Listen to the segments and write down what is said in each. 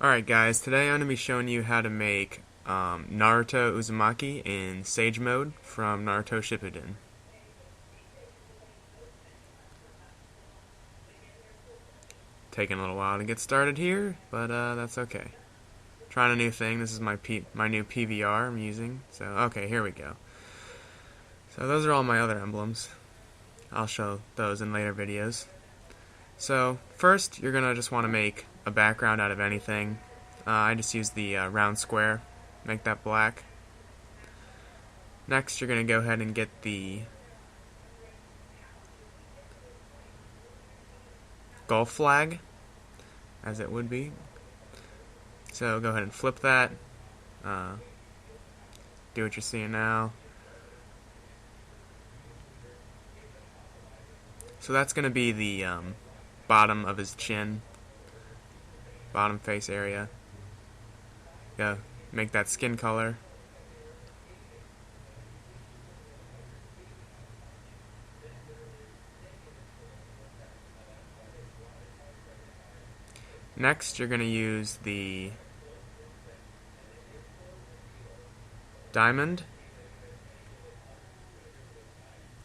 Alright guys, today I'm going to be showing you how to make Naruto Uzumaki in Sage Mode from Naruto Shippuden. Taking a little while to get started here, but that's okay. Trying a new thing. This is my new PVR I'm using. So okay, here we go. So those are all my other emblems. I'll show those in later videos. So first, you're going to just want to make a background out of anything. I just use the round square, make that black. Next, you're going to go ahead and get the Gulf flag, as it would be. So go ahead and flip that. Do what you're seeing now. So that's going to be the bottom of his chin, bottom face area. Yeah, make that skin color. Next, you're going to use the diamond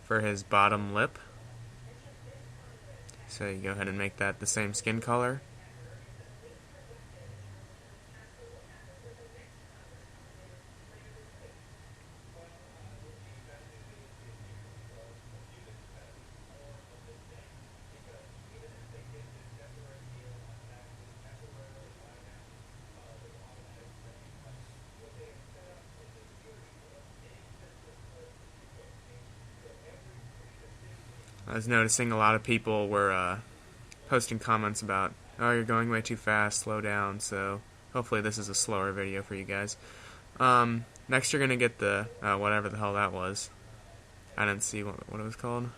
for his bottom lip. So you go ahead and make that the same skin color. I was noticing a lot of people were posting comments about, oh, you're going way too fast, slow down, so hopefully this is a slower video for you guys. Next you're going to get the, whatever the hell that was. I didn't see what it was called.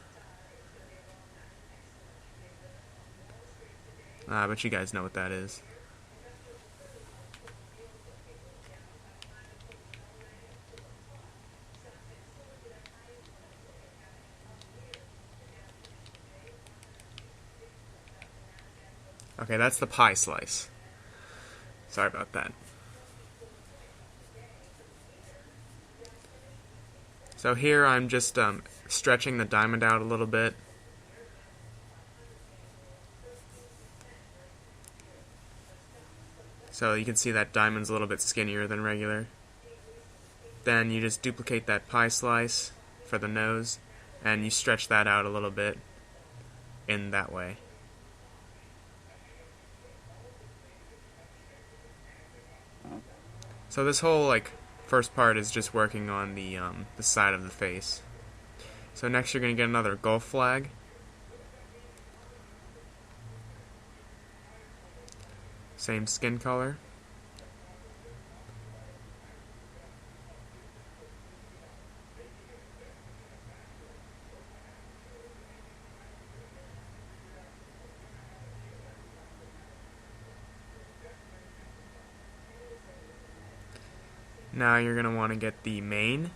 But you guys know what that is. Okay, that's the pie slice. Sorry about that. So here I'm just stretching the diamond out a little bit. So you can see that diamond's a little bit skinnier than regular. Then you just duplicate that pie slice for the nose, and you stretch that out a little bit in that way. So this whole first part is just working on the side of the face. So next you're going to get another Gulf flag. Same skin color. Now you're going to want to get the mane.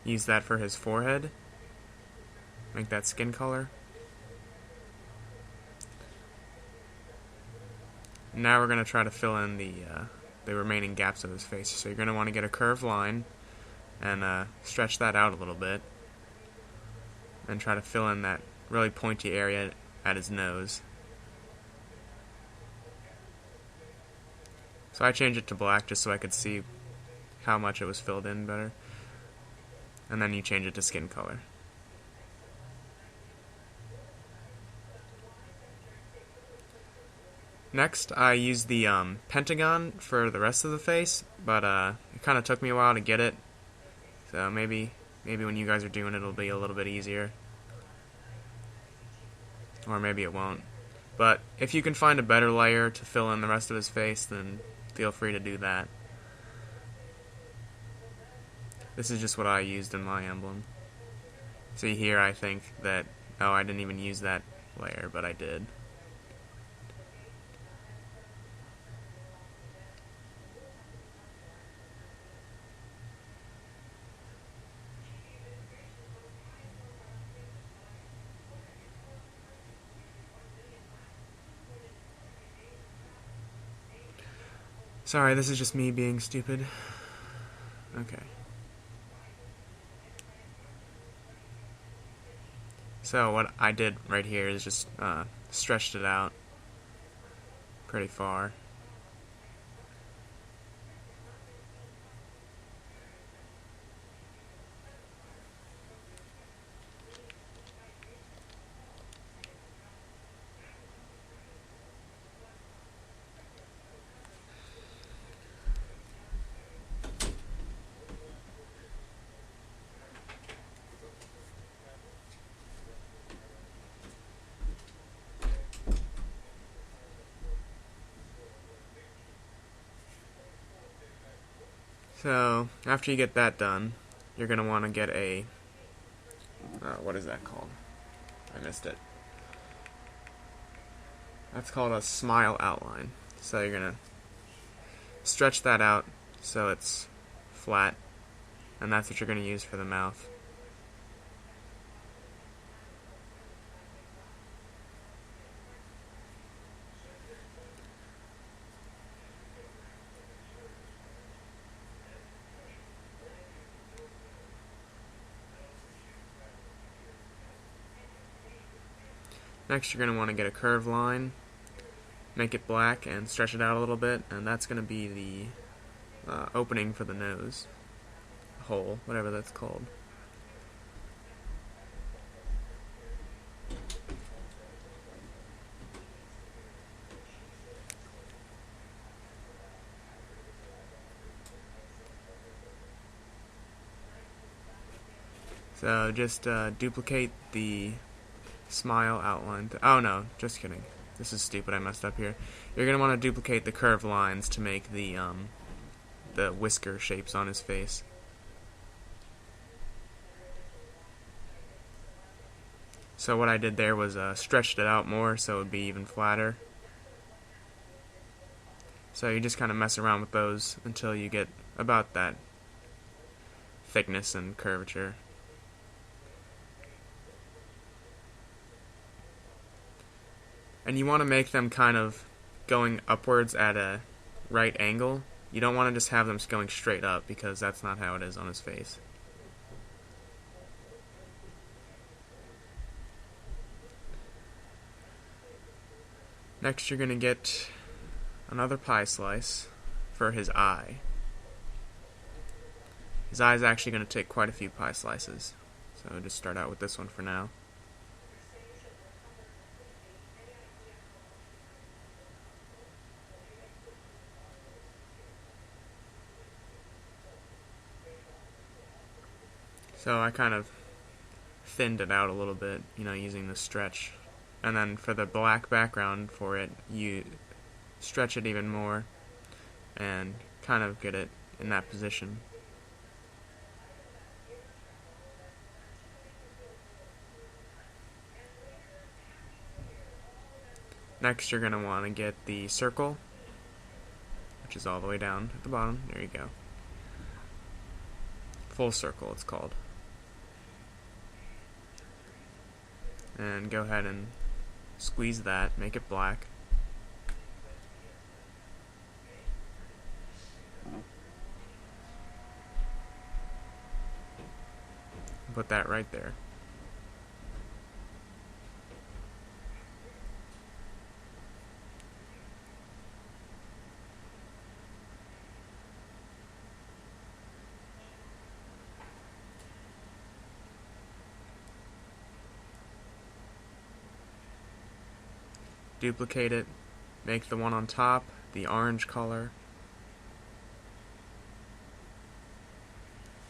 Use that for his forehead. Make that skin color. Now we're going to try to fill in the remaining gaps of his face. So you're going to want to get a curved line and stretch that out a little bit. And try to fill in that really pointy area at his nose. So I changed it to black just so I could see how much it was filled in better. And then you change it to skin color. Next, I used the pentagon for the rest of the face, but it kind of took me a while to get it. So maybe when you guys are doing it, it'll be a little bit easier. Or maybe it won't. But if you can find a better layer to fill in the rest of his face, then feel free to do that. This is just what I used in my emblem. See here, I think that, oh, I didn't even use that layer, but I did. Sorry, this is just me being stupid. Okay. So what I did right here is just stretched it out pretty far. So, after you get that done, you're going to want to get a, what is that called? I missed it. That's called a smile outline. So you're going to stretch that out so it's flat, and that's what you're going to use for the mouth. Next, you're going to want to get a curved line, make it black, and stretch it out a little bit, and that's going to be the opening for the nose, hole, whatever that's called. So just duplicate the smile outline. Oh no, just kidding. This is stupid, I messed up here. You're going to want to duplicate the curved lines to make the whisker shapes on his face. So what I did there was stretched it out more so it would be even flatter. So you just kind of mess around with those until you get about that thickness and curvature. And you want to make them kind of going upwards at a right angle. You don't want to just have them going straight up because that's not how it is on his face. Next you're going to get another pie slice for his eye. His eye is actually going to take quite a few pie slices. So just start out with this one for now. So I kind of thinned it out a little bit, using the stretch. And then for the black background for it, you stretch it even more and kind of get it in that position. Next you're going to want to get the circle, which is all the way down at the bottom. There you go. Full circle it's called. And go ahead and squeeze that, make it black. Put that right there. Duplicate it, make the one on top the orange color,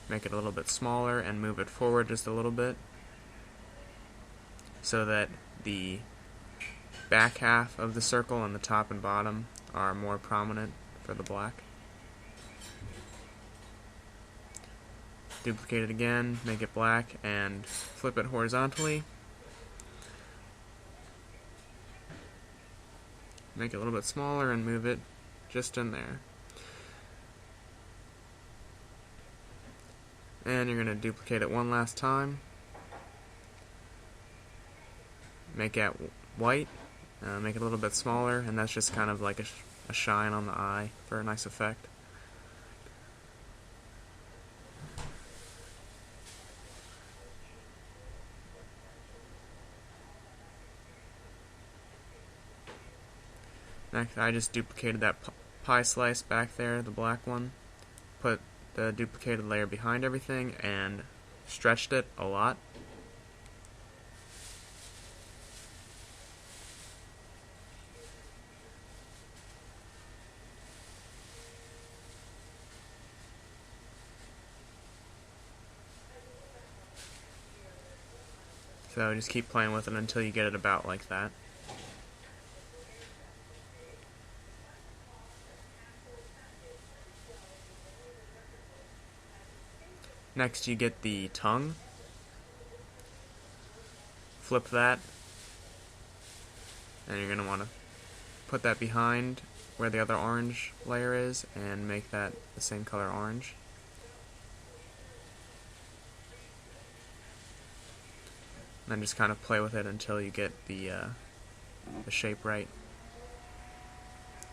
make it a little bit smaller and move it forward just a little bit so that the back half of the circle and the top and bottom are more prominent for the black. Duplicate it again, make it black, and flip it horizontally. Make it a little bit smaller and move it just in there. And you're going to duplicate it one last time. Make it white, make it a little bit smaller, and that's just kind of like a a shine on the eye for a nice effect. Next, I just duplicated that pie slice back there, the black one. Put the duplicated layer behind everything and stretched it a lot. So just keep playing with it until you get it about like that. Next you get the tongue. Flip that, and you're going to want to put that behind where the other orange layer is and make that the same color orange. And then just kind of play with it until you get the shape right,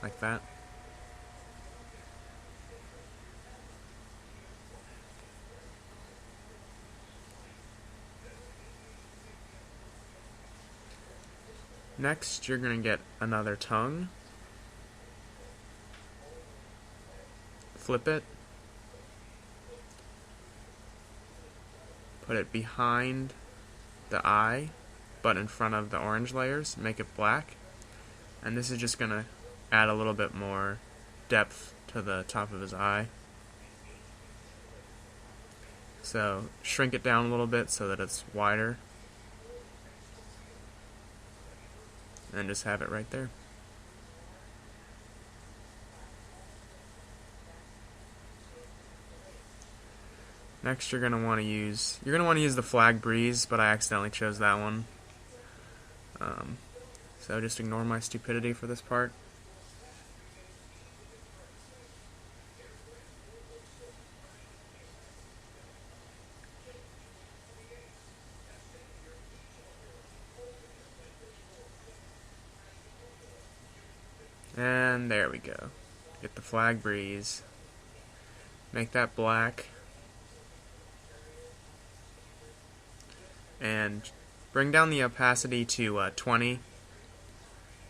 like that. Next, you're going to get another tongue. Flip it. Put it behind the eye, but in front of the orange layers. Make it black. And this is just going to add a little bit more depth to the top of his eye. So, shrink it down a little bit so that it's wider. And just have it right there. Next, you're gonna want to use the Flag Breeze, but I accidentally chose that one. So just ignore my stupidity for this part. And there we go. Get the Flag Breeze. Make that black. And bring down the opacity to 20,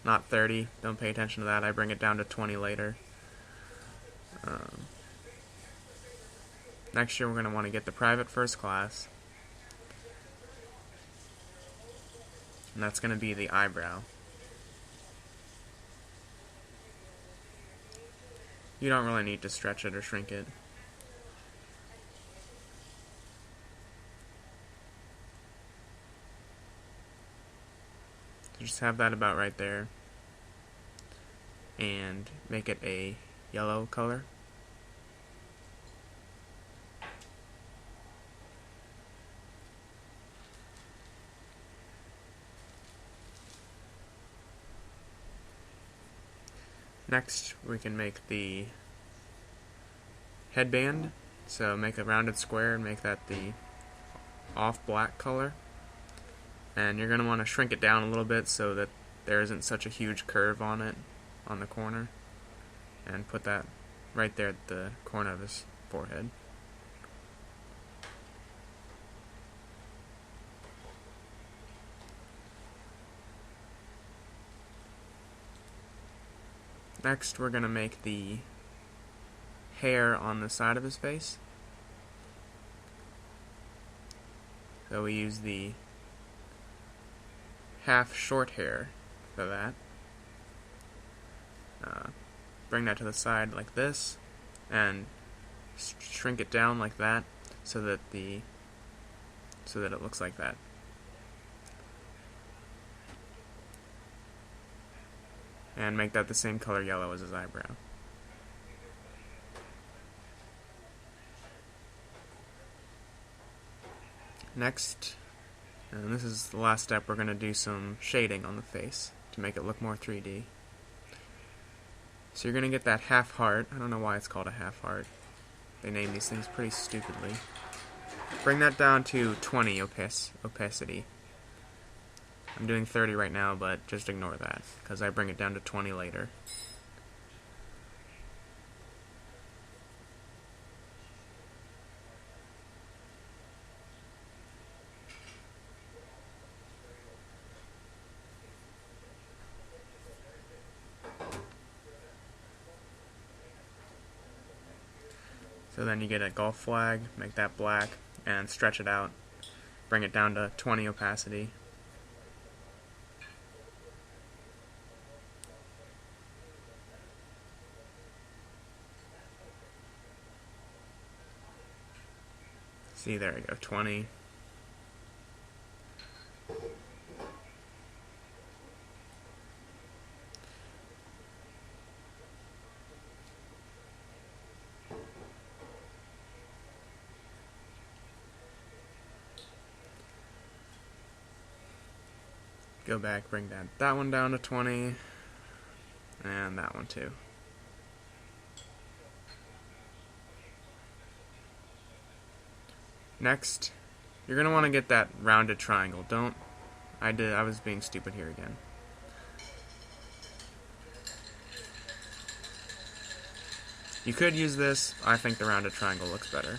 not 30. Don't pay attention to that. I bring it down to 20 later. Next year we're going to want to get the Private First Class. And that's going to be the eyebrow. You don't really need to stretch it or shrink it. Just have that about right there. And make it a yellow color. Next, we can make the headband. So make a rounded square and make that the off black color. And you're going to want to shrink it down a little bit so that there isn't such a huge curve on it, on the corner. And put that right there at the corner of his forehead. Next, we're going to make the hair on the side of his face. So we use the half short hair for that. Bring that to the side like this, and shrink it down like that, so that it looks like that. And make that the same color yellow as his eyebrow. Next, and this is the last step, we're going to do some shading on the face to make it look more 3D. So you're going to get that half heart. I don't know why it's called a half heart. They name these things pretty stupidly. Bring that down to 20 opacity. I'm doing 30 right now, but just ignore that, because I bring it down to 20 later. So then you get a golf flag, make that black, and stretch it out. Bring it down to 20 opacity. See, there we go, 20. Go back, bring that one down to 20, and that one too. Next, you're going to want to get that rounded triangle. I was being stupid here again. You could use this. I think the rounded triangle looks better.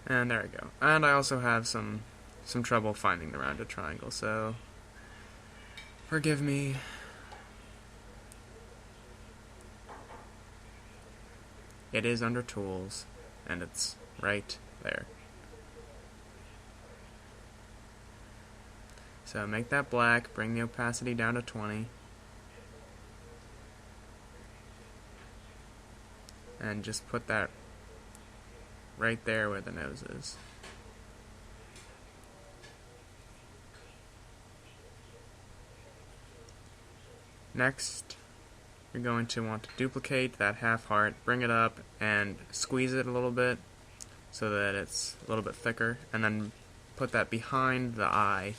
And there we go. And I also have some trouble finding the rounded triangle, so forgive me. It is under Tools, and it's right there. So make that black, bring the opacity down to 20, and just put that right there where the nose is. Next, you're going to want to duplicate that half heart, bring it up, and squeeze it a little bit so that it's a little bit thicker, and then put that behind the eye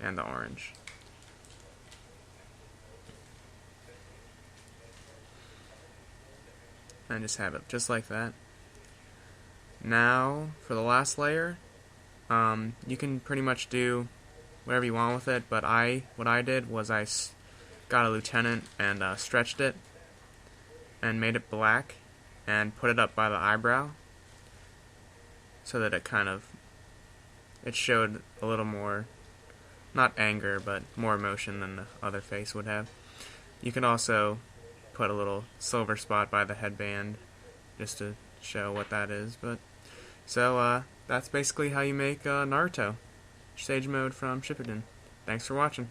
and the orange. And just have it just like that. Now, for the last layer, you can pretty much do whatever you want with it, but what I did was I got a lieutenant and stretched it and made it black and put it up by the eyebrow so that it showed a little more, not anger, but more emotion than the other face would have. You can also put a little silver spot by the headband just to show what that is. But so that's basically how you make Naruto Sage Mode from Shippuden. Thanks for watching.